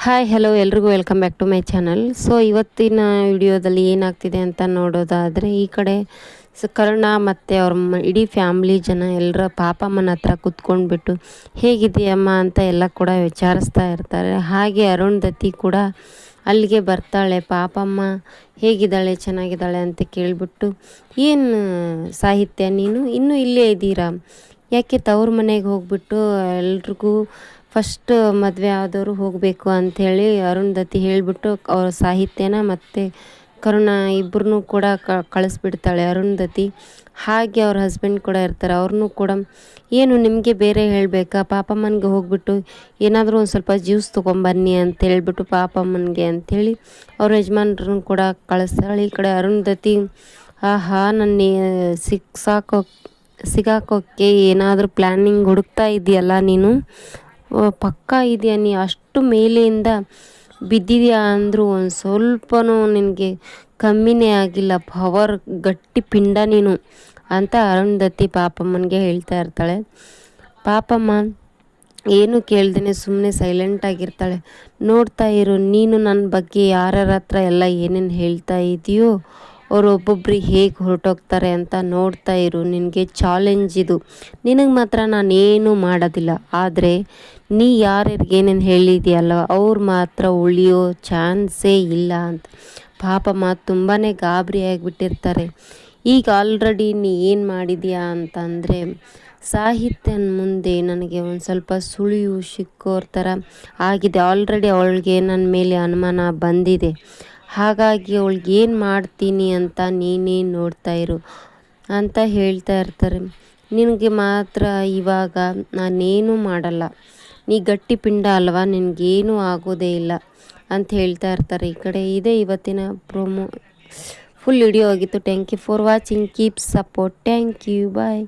Hi hello ಎಲ್ರಿಗೂ welcome back to my channel. So ಇವತ್ತಿನ ವಿಡಿಯೋದಲ್ಲಿ ಏನಾಗ್ತಿದೆ ಅಂತ ನೋಡೋದಾದರೆ, ಈ ಕಡೆ ಕರ್ಣ ಮತ್ತು ಅವ್ರ ಇಡೀ ಫ್ಯಾಮ್ಲಿ ಜನ ಎಲ್ಲರ ಪಾಪಮ್ಮನ ಹತ್ರ ಕುತ್ಕೊಂಡ್ಬಿಟ್ಟು ಹೇಗಿದೆಯಮ್ಮ ಅಂತ ಎಲ್ಲ ಕೂಡ ವಿಚಾರಿಸ್ತಾ ಇರ್ತಾರೆ. ಹಾಗೆ ಅರುಂಧತಿ ಕೂಡ ಅಲ್ಲಿಗೆ ಬರ್ತಾಳೆ. ಪಾಪಮ್ಮ ಹೇಗಿದ್ದಾಳೆ, ಚೆನ್ನಾಗಿದ್ದಾಳೆ ಅಂತ ಕೇಳಿಬಿಟ್ಟು, ಏನು ಸಾಹಿತ್ಯ ನೀನು ಇನ್ನೂ ಇಲ್ಲೇ ಇದ್ದೀರಾ, ಯಾಕೆ ತವ್ರ ಮನೆಗೆ ಹೋಗ್ಬಿಟ್ಟು ಎಲ್ರಿಗೂ ಫಸ್ಟ್ ಮದುವೆ ಆದವರು ಹೋಗಬೇಕು ಅಂಥೇಳಿ ಅರುಂಧತಿ ಹೇಳಿಬಿಟ್ಟು ಅವ್ರ ಸಾಹಿತ್ಯನ ಮತ್ತು ಕರುಣ ಇಬ್ಬರನ್ನೂ ಕೂಡ ಕಳಿಸ್ಬಿಡ್ತಾಳೆ ಅರುಂಧತಿ. ಹಾಗೆ ಅವ್ರ ಹಸ್ಬೆಂಡ್ ಕೂಡ ಇರ್ತಾರೆ, ಅವ್ರನ್ನೂ ಕೂಡ ಏನು ನಿಮಗೆ ಬೇರೆ ಹೇಳಬೇಕಾ, ಪಾಪಮ್ಮನಿಗೆ ಹೋಗ್ಬಿಟ್ಟು ಏನಾದರೂ ಒಂದು ಸ್ವಲ್ಪ ಜ್ಯೂಸ್ ತೊಗೊಂಬನ್ನಿ ಅಂತ ಹೇಳ್ಬಿಟ್ಟು ಪಾಪಮ್ಮನಿಗೆ ಅಂಥೇಳಿ ಅವ್ರ ಯಜಮಾನ್ರನ್ನು ಕೂಡ ಕಳಿಸ್ತಾಳೆ. ಈ ಕಡೆ ಅರುಂಧತಿ ಆಹಾ ನನ್ನ ಸಿಗಾಕೋಕ್ಕೆ ಏನಾದರೂ ಪ್ಲ್ಯಾನಿಂಗ್ ಹುಡುಕ್ತಾ ಇದೆಯಲ್ಲ ನೀನು, ಪಕ್ಕಾ ಇದೆಯಾ, ನೀ ಅಷ್ಟು ಮೇಲೆಯಿಂದ ಬಿದ್ದಿದೆಯಾ ಅಂದರೂ ಒಂದು ಸ್ವಲ್ಪನೂ ನಿನಗೆ ಕಮ್ಮಿನೇ ಆಗಿಲ್ಲ, ಪವರ್ ಗಟ್ಟಿ ಪಿಂಡ ನೀನು ಅಂತ ಅರುಂಧತಿ ಪಾಪಮ್ಮನಿಗೆ ಹೇಳ್ತಾ ಇರ್ತಾಳೆ. ಪಾಪಮ್ಮ ಏನು ಕೇಳ್ದೇ ಸುಮ್ಮನೆ ಸೈಲೆಂಟಾಗಿರ್ತಾಳೆ. ನೋಡ್ತಾ ಇರು, ನೀನು ನನ್ನ ಬಗ್ಗೆ ಯಾರ್ಯಾರ ಹತ್ರ ಎಲ್ಲ ಏನೇನು ಹೇಳ್ತಾ ಇದೆಯೋ ಅವರು ಒಬ್ಬೊಬ್ರಿಗೆ ಹೇಗೆ ಹೊರಟೋಗ್ತಾರೆ ಅಂತ ನೋಡ್ತಾ ಇರು. ನಿನಗೆ ಚಾಲೆಂಜ್ ಇದು, ನಿನಗೆ ಮಾತ್ರ ನಾನು ಏನೂ ಮಾಡೋದಿಲ್ಲ, ಆದರೆ ನೀ ಯಾರ್ಯಾರಿಗೆ ಏನೇನು ಹೇಳಿದೆಯಲ್ಲ ಅವ್ರು ಮಾತ್ರ ಉಳಿಯೋ ಚಾನ್ಸೇ ಇಲ್ಲ ಅಂತ ಪಾಪಮ್ಮ ತುಂಬಾ ಗಾಬರಿ ಆಗಿಬಿಟ್ಟಿರ್ತಾರೆ. ಈಗ ಆಲ್ರೆಡಿ ನೀ ಏನು ಮಾಡಿದ್ಯಾ ಅಂತಂದರೆ ಸಾಹಿತ್ಯನ ಮುಂದೆ ನನಗೆ ಒಂದು ಸ್ವಲ್ಪ ಸುಳಿವು ಸಿಕ್ಕೋರ ಥರ ಆಗಿದೆ. ಆಲ್ರೆಡಿ ಅವಳಿಗೆ ನನ್ನ ಮೇಲೆ ಅನುಮಾನ ಬಂದಿದೆ, ಹಾಗಾಗಿ ಅವಳಿಗೆ ಏನು ಮಾಡ್ತೀನಿ ಅಂತ ನೀನೇ ನೋಡ್ತಾ ಇರು ಅಂತ ಹೇಳ್ತಾ ಇರ್ತಾರೆ. ನಿನಗೆ ಮಾತ್ರ ಇವಾಗ ನಾನೇನೂ ಮಾಡಲ್ಲ, ನೀ ಗಟ್ಟಿ ಪಿಂಡ ಅಲ್ವಾ, ನಿನಗೇನೂ ಆಗೋದೇ ಇಲ್ಲ ಅಂತ ಹೇಳ್ತಾ ಇರ್ತಾರೆ. ಈ ಕಡೆ ಇದೆ ಇವತ್ತಿನ ಪ್ರೋಮೋ. ಫುಲ್ ವಿಡಿಯೋ ಆಗಿತ್ತು. Thank you for watching, keep support, thank you, bye.